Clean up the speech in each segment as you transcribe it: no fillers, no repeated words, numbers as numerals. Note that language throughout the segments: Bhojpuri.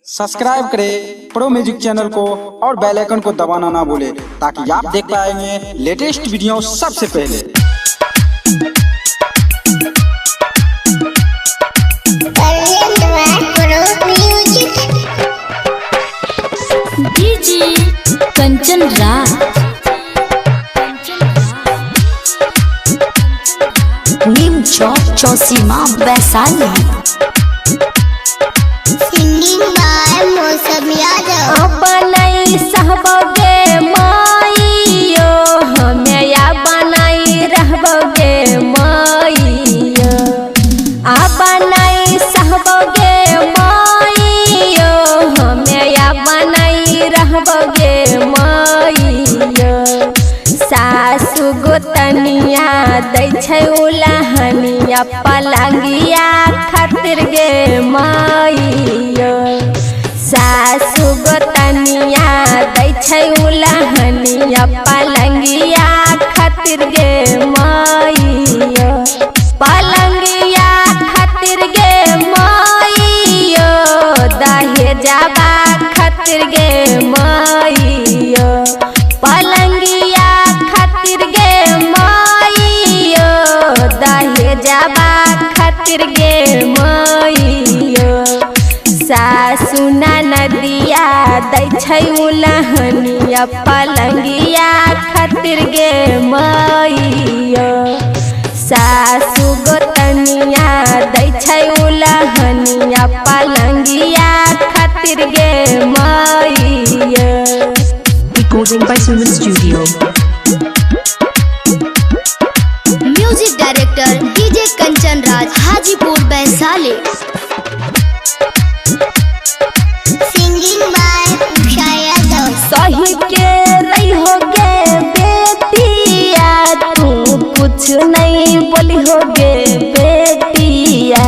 सब्सक्राइब करें प्रो म्यूजिक चैनल को और बेल आइकन को दबाना ना भूलें ताकि आप देख पाएंगे लेटेस्ट वीडियो सबसे पहले। डीजे कंचन राज नीम चौक चौसीमा वैशाली। बनाई सहबोगे माइयो हमें या बनाई रहबोगे माइयो आ बनाई सहबोगे माइयो हमें या बनाई रहबोगे माइयो। सासु गोतनिया दै छै उलहनिया पलंगिया खातिर गे माइयो। सासु गोतनिया दै छै उलहनिया पलंगिया खातिर गे माइयो। पलंगिया खातिर गे माइयो दहेजवा खातिर गे माइयो। पलंगिया खातिर गे माइयो दहेजवा खातिर गे माइयो। सासु नदिया दै छै उलहनिया पलंगिया खातिर गे माइयो। सासु गोतनिया दै छै उलहनिया पलंगिया खातिर गे माइयो। Recording by Suman Studio. Music director DJ Kanchan Raj Hajipur Vaishali. Singing by Usha Yadav. सही के रही होगे बेटिया तू कुछ नहीं बोली होगे बेटिया।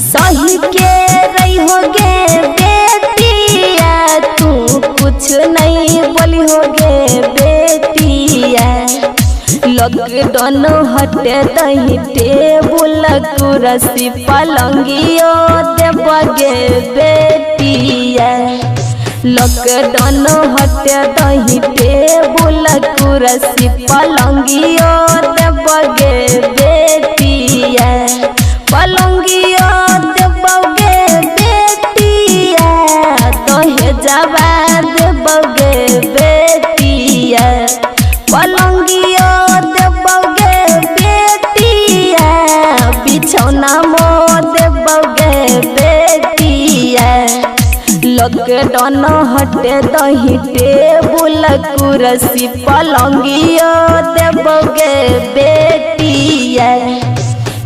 सही के रही होगे बेटिया तू कुछ नहीं बोली होगे बेटिया। लॉकडाउन हटे दही टेबुल कुर्सी पलंगियो देबगे बेटिया। लॉकडाउन हटे दही टेबुल कुर्सी पलंगियो देबगे बेटिया। पलंगियो देबगे बेटिया दहेजवा देबगे बेटिया। पलंगियो देबगे बेटिया बिछौना मो देबगे बेटिया। लॉकडाउन हटे दही टेबुल कुर्सी पलंगियो देबगे बेटिया।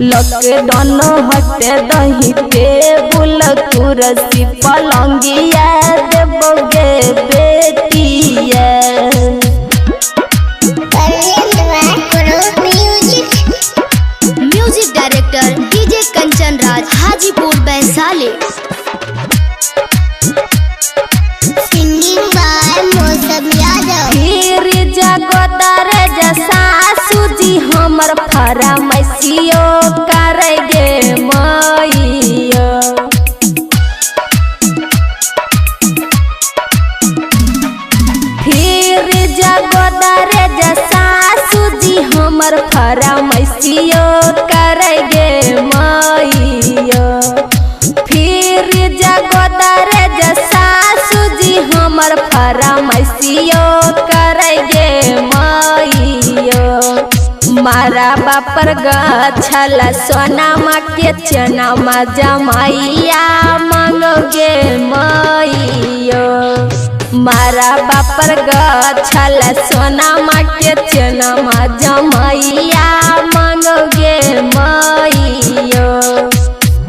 लॉकडाउन हटे दही टेबुल कुर्सी पलंगिया देबगे बेटिया। Music director DJ Kanchan Raj Hajipur Vaishali. Singing by Mausam Yadav. फिर जगोदर सासु जी हमर फरमाइशियो करेगे माइयो। फिर जगोदर सासु जी हमर फरमाइशियो करेगे माइयो। फिर जगोदर सासु जी हमर फरमाइशियो करेगे माइयो। मारा बापर गछल सोनामा के चनामा जमाइया मांगोगे माइयो। मारा बापर गछल सोनामा के चनामा जमाइया मांगोगे माइयो।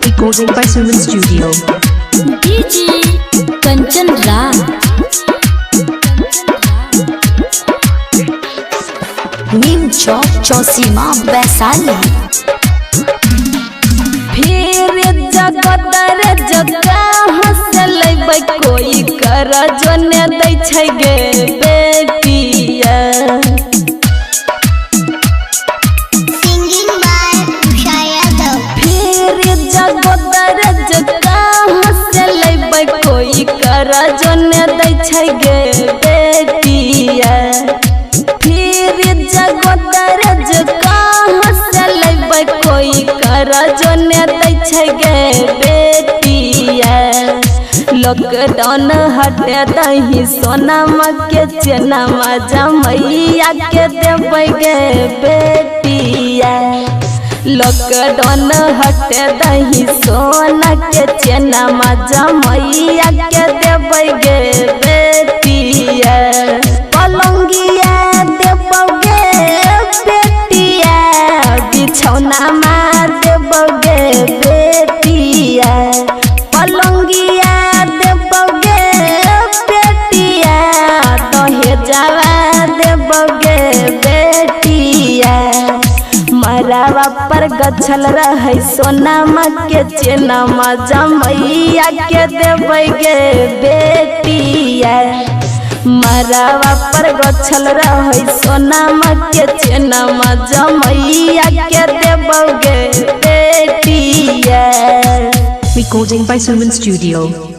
Recording by Suman Studio. DJ Kanchan Raj Neem Chowk Chausima Vaishali. फिर जगदर जगह हंसल कोई कर जोने दै छै गे बेटिया। Singing by Usha Yadav. फिर जगदर जगह हंसल कोई कर जोने दै छै गे बेटिया। फिर जगदर कहाँ से लेबै कोई कर जोने दै छै गे बेटिया। लॉकडाउन हटे दही सोनामा के चेनामा जमैया के देबै गे बेटिया। लॉकडाउन हटे दही सोना के चेनामा जमैया के देबै गे बेटिया। पलंगिया देबै गे बेटिया, बिछौनामा देबै गे बेटिया। पलंगिया देबै गे बेटिया, दहेजवा देबै गे बेटिया। मरावा पर गछल रहे सोनामा के चेनामा जमैया के देबै गे बेटिया। मरावा पर गछल रहे सोनामा के चेनामा जमैया के देबै गे बेटिया। Recording by Suman Studio.